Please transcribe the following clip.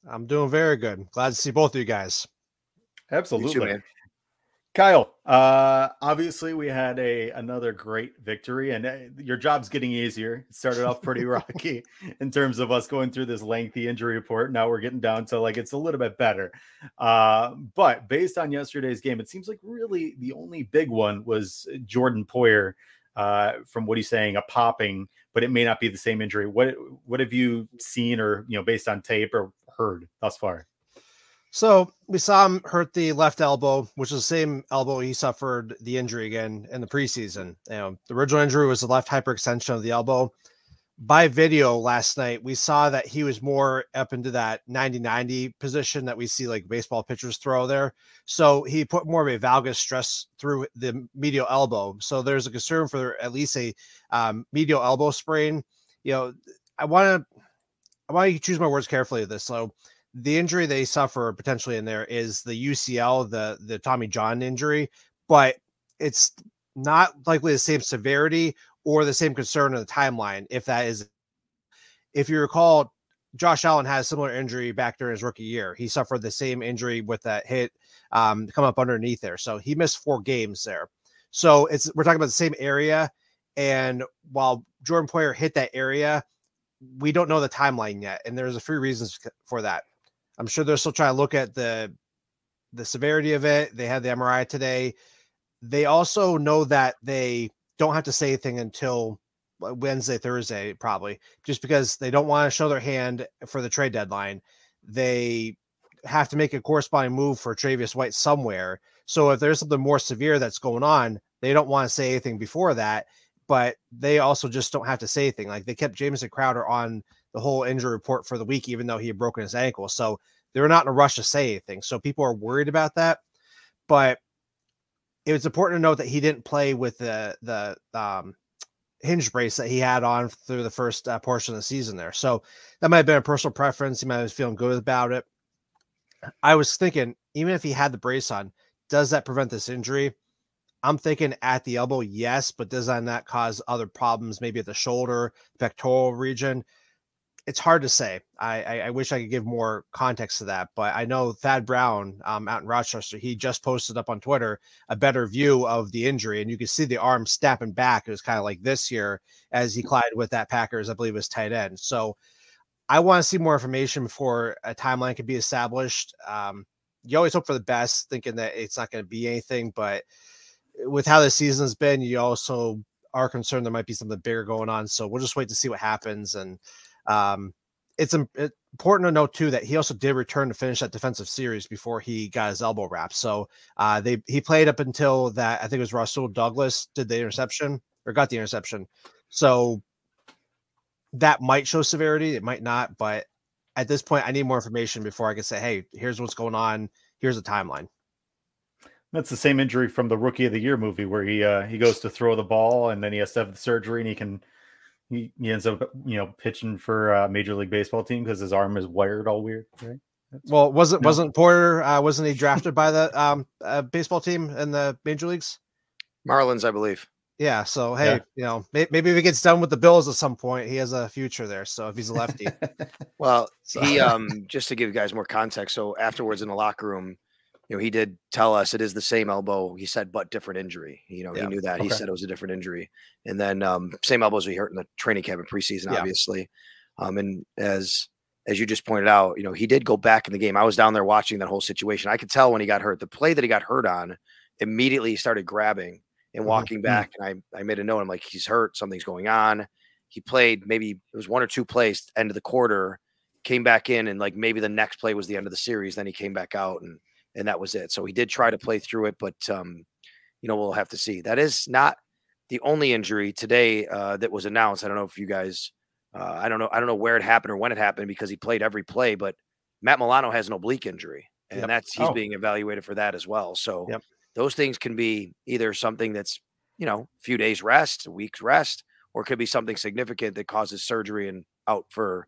I'm doing very good. Glad to see both of you guys. Absolutely. You too, man. Kyle, obviously we had another great victory, and your job's getting easier. It started off pretty rocky in terms of us going through this lengthy injury report. Now we're getting down to like it's a little bit better. But based on yesterday's game, it seems like really the only big one was Jordan Poyer. From what he's saying, a popping, but it may not be the same injury. What have you seen, or based on tape or heard thus far? So we saw him hurt the left elbow, which is the same elbow he suffered the injury again in the preseason. The original injury was the left hyperextension of the elbow. By video last night, we saw that he was more up into that 90-90 position that we see like baseball pitchers throw there. So he put more of a valgus stress through the medial elbow. So there's a concern for at least a medial elbow sprain. I want to choose my words carefully with this. So the injury they suffer potentially in there is the UCL, the Tommy John injury, but it's not likely the same severity or the same concern in the timeline. If you recall, Josh Allen had a similar injury back during his rookie year. He suffered the same injury with that hit come up underneath there. So he missed 4 games there. So we're talking about the same area. And while Jordan Poyer hit that area, we don't know the timeline yet. And there's a few reasons for that. I'm sure they're still trying to look at the severity of it. They had the MRI today. They also know that they don't have to say anything until Wednesday, Thursday, probably, just because they don't want to show their hand for the trade deadline. They have to make a corresponding move for Travis White somewhere. So if there's something more severe that's going on, they don't want to say anything before that, but they also just don't have to say anything. Like they kept Jamison Crowder on the whole injury report for the week, even though he had broken his ankle. So they're not in a rush to say anything. So people are worried about that, but it was important to note that he didn't play with the hinge brace that he had on through the first portion of the season there. So that might have been a personal preference. He might have been feeling good about it. I was thinking, even if he had the brace on, does that prevent this injury? I'm thinking at the elbow, yes, but does that not cause other problems, maybe at the shoulder, pectoral region? It's hard to say. I wish I could give more context to that, but I know Thad Brown out in Rochester, he just posted up on Twitter a better view of the injury, and you can see the arm snapping back. It was kind of like this here as he collided with that Packers, I believe it was tight end. So I want to see more information before a timeline can be established. You always hope for the best, thinking that it's not going to be anything, but with how the season's been, you also are concerned there might be something bigger going on. So we'll just wait to see what happens. And it's important to note too that he also did return to finish that defensive series before he got his elbow wrapped. So he played up until that. I think it was Russell Douglas did the interception or got the interception. So that might show severity. It might not, but at this point, I need more information before I can say, hey, here's what's going on. Here's the timeline. That's the same injury from the Rookie of the Year movie where he goes to throw the ball and then he has to have the surgery and he ends up pitching for a Major League Baseball team because his arm is wired all weird, right? Wasn't Poyer wasn't he drafted by the baseball team in the major leagues? Marlins, I believe. Yeah. So hey, maybe if he gets done with the Bills at some point, he has a future there. So if he's a lefty, well, he just to give you guys more context. So afterwards in the locker room, he did tell us it is the same elbow. He said, but different injury. He knew that. Okay. He said it was a different injury. And then same elbows we hurt in the training camp in preseason, obviously. And as you just pointed out, he did go back in the game. I was down there watching that whole situation. I could tell when he got hurt. The play that he got hurt on, immediately he started grabbing and walking back. And I made a note. I'm like, he's hurt. Something's going on. He played maybe it was 1 or 2 plays end of the quarter, came back in, and like maybe the next play was the end of the series. Then he came back out and that was it. So he did try to play through it, but we'll have to see. That is not the only injury today that was announced. I don't know if you guys, I don't know where it happened or when it happened because he played every play, but Matt Milano has an oblique injury, and he's being evaluated for that as well. So those things can be either something that's, a few days rest, a week's rest, or it could be something significant that causes surgery and out for